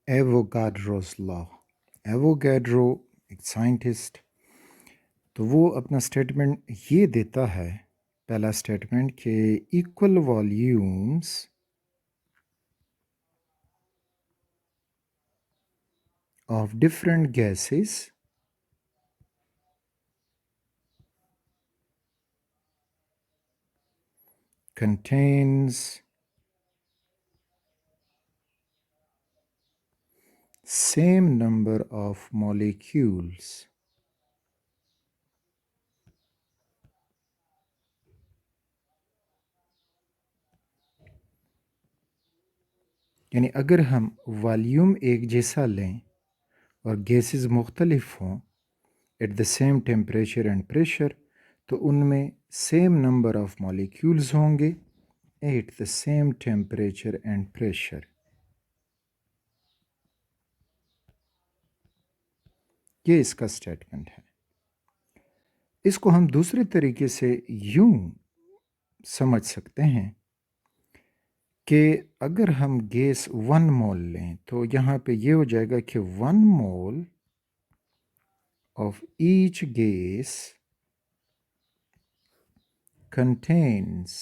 Avogadro's law. Avogadro एक scientist, तो वो अपना स्टेटमेंट ये देता है, पहला स्टेटमेंट, कि equal volumes of different gases contains same number of molecules. यानी अगर हम वॉल्यूम एक जैसा लें और गैसेस मुख्तलिफ हों at the same temperature and pressure, तो उनमें सेम नंबर ऑफ मॉलिक्यूल्स होंगे at the same temperature and pressure. ये इसका स्टेटमेंट है। इसको हम दूसरे तरीके से यूं समझ सकते हैं कि अगर हम गैस 1 मोल लें तो यहाँ पे ये हो जाएगा कि 1 मोल of each gas contains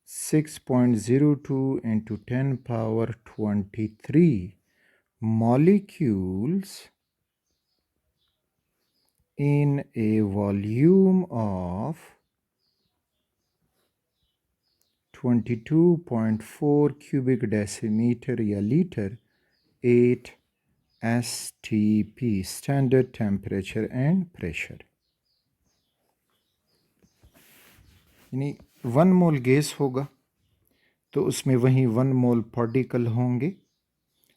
6.02 into 10 power 23 molecules in a volume of 22.4 cubic decimeter या litre 8 STP standard temperature and pressure। यानी 1 मोल गैस होगा तो उसमें वहीं 1 मोल पार्टिकल होंगे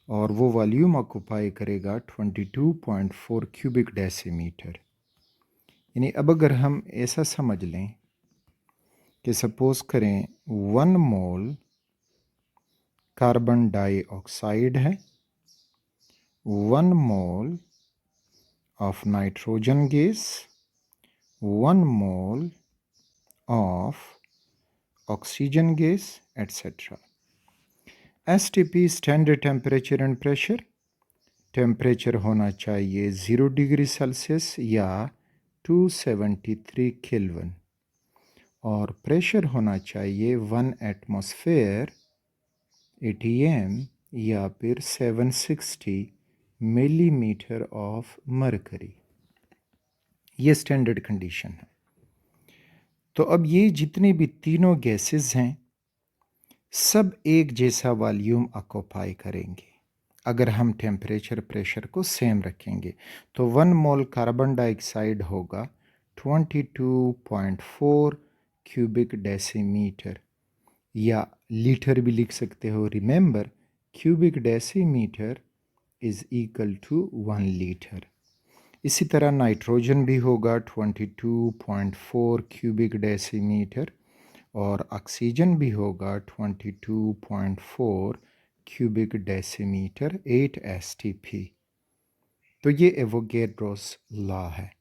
और वो वॉल्यूम ऑक्यूपाई करेगा 22.4 क्यूबिक डेसीमीटर। यानी अब अगर हम ऐसा समझ लें कि सपोज़ करें 1 मोल कार्बन डाइऑक्साइड है, 1 mole of nitrogen gas, 1 mole of oxygen gas etcetera. STP standard temperature and pressure, temperature होना चाहिए 0 डिग्री सेल्सियस या 273 केल्विन और प्रेशर होना चाहिए 1 एटमॉस्फेयर ATM या फिर 760 मिलीमीटर ऑफ मरकरी। ये स्टैंडर्ड कंडीशन है। तो अब ये जितने भी तीनों गैसेस हैं सब एक जैसा वॉल्यूम ऑक्यूपाई करेंगे अगर हम टेम्परेचर प्रेशर को सेम रखेंगे। तो 1 मोल कार्बन डाइऑक्साइड होगा 22.4 क्यूबिक डेसीमीटर या लीटर भी लिख सकते हो। Remember, cubic decimetre is equal to 1 litre. इसी तरह नाइट्रोजन भी होगा 22.4 क्यूबिक डेसीमीटर और ऑक्सीजन भी होगा 22.4 क्यूबिक डेसीमीटर 8 STP। तो ये एवोगैड्रोस लॉ है।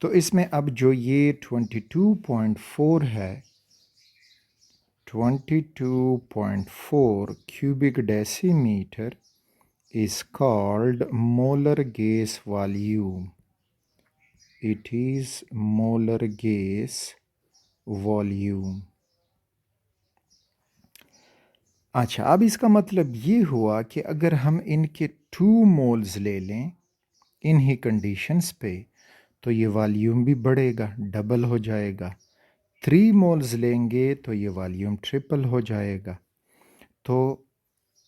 तो इसमें अब जो ये 22.4 है, 22.4 cubic decimeter is called molar gas volume. It is molar gas volume. अच्छा, अब इसका मतलब ये हुआ कि अगर हम इनके 2 मोल्स ले लें इन्हीं कंडीशंस पे तो ये वॉल्यूम भी बढ़ेगा, डबल हो जाएगा। 3 मोल्स लेंगे तो ये वॉल्यूम ट्रिपल हो जाएगा। तो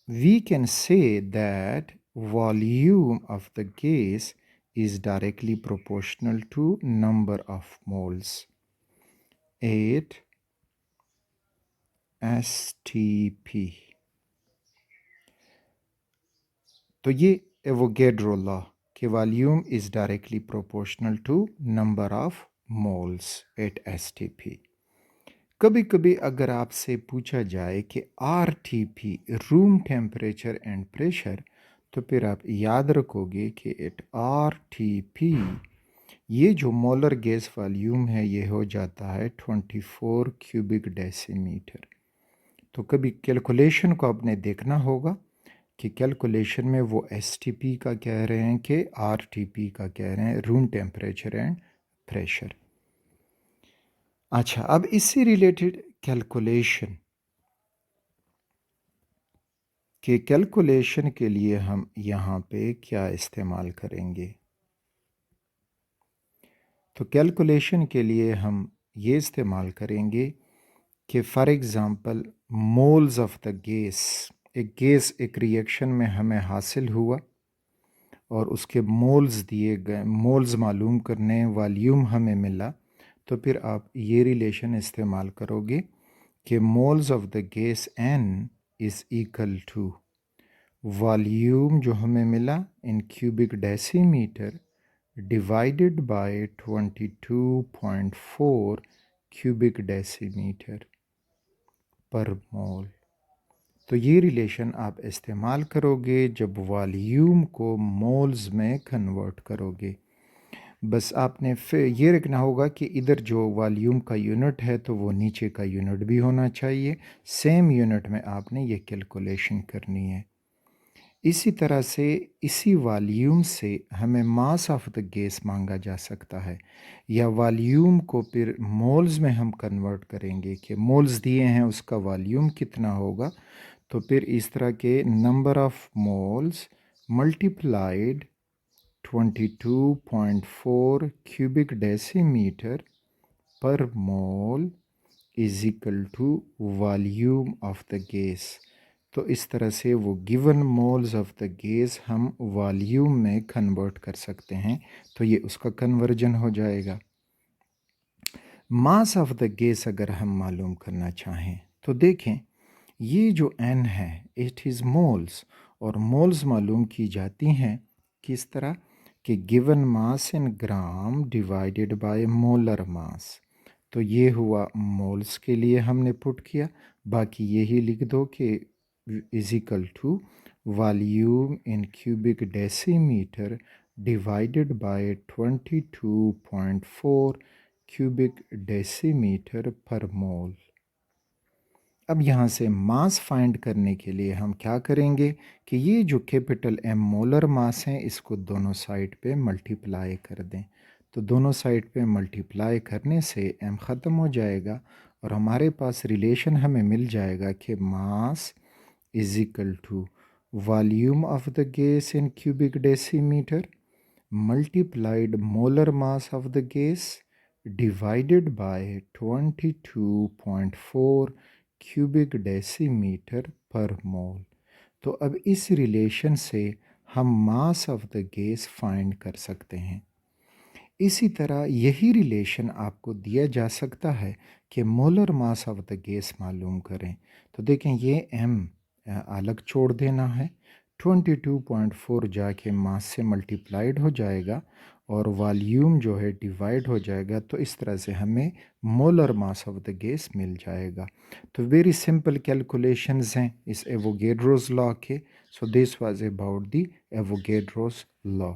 we can say that volume of the gas is directly proportional to number of moles 8 STP। तो ये एवोगैड्रो लॉ कि volume is directly proportional to number of moles 8 STP। कभी कभी अगर आपसे पूछा जाए कि RTP room temperature and pressure, तो फिर आप याद रखोगे कि एट RTP ये जो मोलर गैस वॉल्यूम है ये हो जाता है 24 क्यूबिक डेसीमीटर। तो कभी कैलकुलेशन को आपने देखना होगा कि कैलकुलेशन में वो एसटीपी का कह रहे हैं कि आरटीपी का कह रहे हैं, रूम टेम्परेचर एंड प्रेशर। अच्छा, अब इससे रिलेटेड कैलकुलेशन के लिए हम यहाँ पे क्या इस्तेमाल करेंगे? तो कैलकुलेशन के लिए हम ये इस्तेमाल करेंगे कि for example moles of the gas, एक रिएक्शन में हमें हासिल हुआ और उसके मोल्स दिए गए, मोल्स मालूम करने, वॉल्यूम हमें मिला, तो फिर आप ये रिलेशन इस्तेमाल करोगे कि moles of the gas n is equal to volume जो हमें मिला in cubic decimetre divided by 22.4 cubic decimetre per mole. तो ये रिलेशन आप इस्तेमाल करोगे जब वॉल्यूम को मोल्स में कन्वर्ट करोगे। बस आपने फिर ये रखना होगा कि इधर जो वॉल्यूम का यूनिट है तो वो नीचे का यूनिट भी होना चाहिए, सेम यूनिट में आपने ये कैलकुलेशन करनी है। इसी तरह से इसी वॉल्यूम से हमें मास ऑफ द गैस मांगा जा सकता है, या वॉल्यूम को फिर मोल्स में हम कन्वर्ट करेंगे कि मोल्स दिए हैं उसका वॉल्यूम कितना होगा, तो फिर इस तरह के number of moles multiplied 22.4 cubic decimetre per mole is equal to volume of the gas. तो इस तरह से वो given moles of the gas हम वॉल्यूम में कन्वर्ट कर सकते हैं, तो ये उसका कन्वर्जन हो जाएगा। मास ऑफ द गैस अगर हम मालूम करना चाहें तो देखें, ये जो n है इट इज़ मोल्स, और मोल्स मालूम की जाती हैं किस तरह कि given mass in gram divided by molar mass. तो ये हुआ मोल्स के लिए हमने पुट किया, बाकी यही लिख दो कि is equal to volume in cubic decimetre divided by 22.4 cubic decimetre per mole. अब यहाँ से मास फाइंड करने के लिए हम क्या करेंगे कि ये जो कैपिटल M मोलर मास है इसको दोनों साइड पे मल्टीप्लाई कर दें। तो दोनों साइड पे मल्टीप्लाई करने से M ख़त्म हो जाएगा और हमारे पास रिलेशन हमें मिल जाएगा कि mass is equal to volume of the gas in cubic decimetre multiplied molar mass of the gas divided by 22.4 cubic decimetre per mole. तो अब इस रिलेशन से हम mass of the gas find कर सकते हैं। इसी तरह यही रिलेशन आपको दिया जा सकता है कि molar mass of the gas मालूम करें। तो देखें ये m अलग छोड़ देना है, 22.4 जाके मास से मल्टीप्लाइड हो जाएगा और वॉल्यूम जो है डिवाइड हो जाएगा, तो इस तरह से हमें molar mass of the gas मिल जाएगा। तो वेरी सिंपल कैलकुलेशंस हैं इस एवोगैड्रोस लॉ के। So this was about the Avogadro's law.